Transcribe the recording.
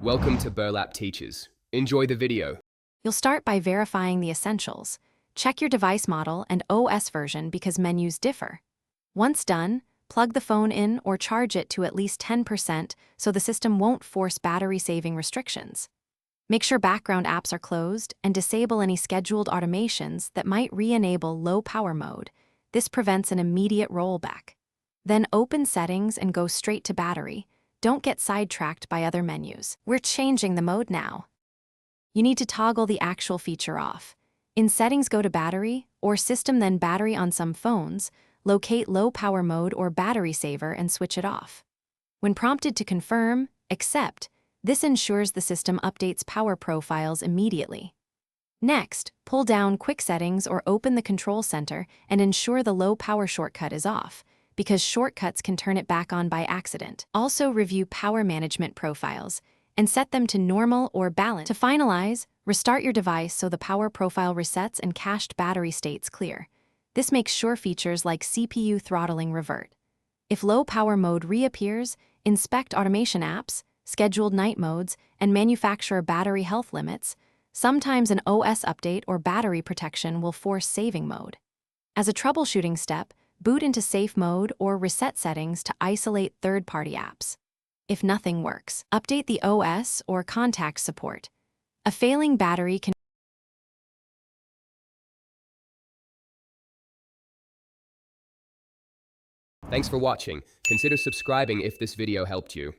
Welcome to Burlap Teachers. Enjoy the video. You'll start by verifying the essentials. Check your device model and OS version because menus differ. Once done, plug the phone in or charge it to at least 10% so the system won't force battery-saving restrictions. Make sure background apps are closed and disable any scheduled automations that might re-enable low power mode. This prevents an immediate rollback. Then open settings and go straight to battery. Don't get sidetracked by other menus. We're changing the mode now. You need to toggle the actual feature off. In Settings, go to Battery or System, then Battery on some phones, locate Low Power Mode or Battery Saver and switch it off. When prompted to confirm, accept. This ensures the system updates power profiles immediately. Next, pull down Quick Settings or open the Control Center and ensure the low power shortcut is off, because shortcuts can turn it back on by accident. Also review power management profiles and set them to normal or balance. To finalize, restart your device so the power profile resets and cached battery states clear. This makes sure features like CPU throttling revert. If low power mode reappears, inspect automation apps, scheduled night modes, and manufacturer battery health limits. Sometimes an OS update or battery protection will force saving mode. As a troubleshooting step, boot into safe mode or reset settings to isolate third-party apps. If nothing works, update the OS or contact support. A failing battery can Thanks for watching. Consider subscribing if this video helped you.